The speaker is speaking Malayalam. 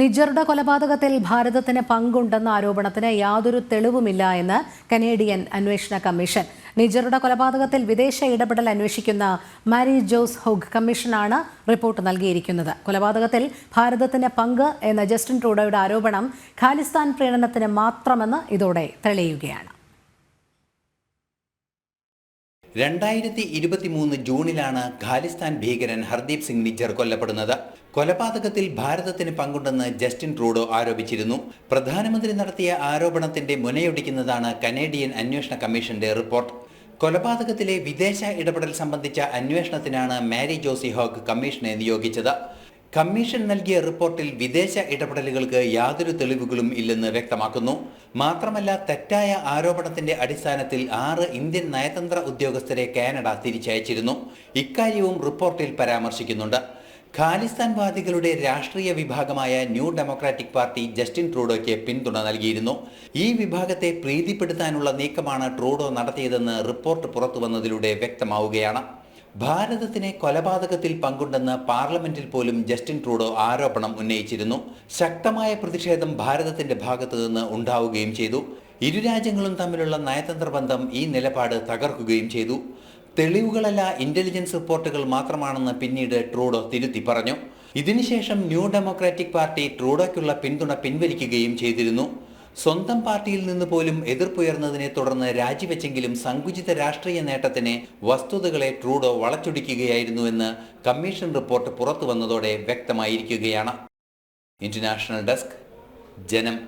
നിജറുടെ കൊലപാതകത്തിൽ ഭാരതത്തിന് പങ്കുണ്ടെന്ന ആരോപണത്തിന് യാതൊരു തെളിവുമില്ല എന്ന് കനേഡിയൻ അന്വേഷണ കമ്മീഷൻ. നിജറുടെ കൊലപാതകത്തിൽ വിദേശ ഇടപെടൽ അന്വേഷിക്കുന്ന മാരി ജോസ് ഹുഗ് കമ്മീഷനാണ് റിപ്പോർട്ട് നൽകിയിരിക്കുന്നത്. കൊലപാതകത്തിൽ ഭാരതത്തിന് പങ്ക് എന്ന ജസ്റ്റിൻ ട്രൂഡോയുടെ ആരോപണം ഖാലിസ്ഥാൻ പ്രീണനത്തിന് മാത്രമെന്ന് ഇതോടെ തെളിയുകയാണ്. 2023 ജൂണിലാണ് ഖാലിസ്ഥാൻ ഭീകരൻ ഹർദീപ് സിംഗ് നിജ്ജർ കൊല്ലപ്പെടുന്നത്. കൊലപാതകത്തിൽ ഭാരതത്തിന് പങ്കുണ്ടെന്ന് ജസ്റ്റിൻ ട്രൂഡോ ആരോപിച്ചിരുന്നു. പ്രധാനമന്ത്രി നടത്തിയ ആരോപണത്തിന്റെ മുനയൊടിക്കുന്നതാണ് കനേഡിയൻ അന്വേഷണ കമ്മീഷന്റെ റിപ്പോർട്ട്. കൊലപാതകത്തിലെ വിദേശ ഇടപെടൽ സംബന്ധിച്ച അന്വേഷണത്തിനാണ് മാരി ജോസി ഹോഗ് കമ്മീഷനെ നിയോഗിച്ചത്. കമ്മീഷൻ നൽകിയ റിപ്പോർട്ടിൽ വിദേശ ഇടപെടലുകൾക്ക് യാതൊരു തെളിവുകളും ഇല്ലെന്ന് വ്യക്തമാക്കുന്നു. മാത്രമല്ല, തെറ്റായ ആരോപണത്തിന്റെ അടിസ്ഥാനത്തിൽ 6 ഇന്ത്യൻ നയതന്ത്ര ഉദ്യോഗസ്ഥരെ കാനഡ തിരിച്ചയച്ചിരുന്നു. ഇക്കാര്യവും റിപ്പോർട്ടിൽ പരാമർശിക്കുന്നുണ്ട്. ഖാലിസ്ഥാൻവാദികളുടെ രാഷ്ട്രീയ വിഭാഗമായ ന്യൂ ഡെമോക്രാറ്റിക് പാർട്ടി ജസ്റ്റിൻ ട്രൂഡോയ്ക്ക് പിന്തുണ നൽകിയിരുന്നു. ഈ വിഭാഗത്തെ പ്രീതിപ്പെടുത്താനുള്ള നീക്കമാണ് ട്രൂഡോ നടത്തിയതെന്ന് റിപ്പോർട്ട് പുറത്തുവന്നതിലൂടെ വ്യക്തമാവുകയാണ്. ഭാരതത്തിന് കൊലപാതകത്തിൽ പങ്കുണ്ടെന്ന് പാർലമെന്റിൽ പോലും ജസ്റ്റിൻ ട്രൂഡോ ആരോപണം ഉന്നയിച്ചിരുന്നു. ശക്തമായ പ്രതിഷേധം ഭാരതത്തിന്റെ ഭാഗത്തു നിന്ന് ഉണ്ടാവുകയും ചെയ്തു. ഇരു രാജ്യങ്ങളും തമ്മിലുള്ള നയതന്ത്ര ബന്ധം ഈ നിലപാട് തകർക്കുകയും ചെയ്തു. തെളിവുകളല്ല, ഇന്റലിജൻസ് റിപ്പോർട്ടുകൾ മാത്രമാണെന്ന് പിന്നീട് ട്രൂഡോ തിരുത്തി പറഞ്ഞു. ഇതിനുശേഷം ന്യൂ ഡെമോക്രാറ്റിക് പാർട്ടി ട്രൂഡോയ്ക്കുള്ള പിന്തുണ പിൻവലിക്കുകയും ചെയ്തിരുന്നു. സ്വന്തം പാർട്ടിയിൽ നിന്ന് പോലും എതിർപ്പുയർന്നതിനെ തുടർന്ന് രാജിവെച്ചെങ്കിലും സങ്കുചിത രാഷ്ട്രീയ നേട്ടത്തിന് വസ്തുതകളെ ട്രൂഡോ വളച്ചൊടിക്കുകയായിരുന്നുവെന്ന് കമ്മീഷൻ റിപ്പോർട്ട് പുറത്തു വന്നതോടെ വ്യക്തമായിരിക്കുകയാണ്. ഇന്റർനാഷണൽ ഡെസ്ക്, ജനം.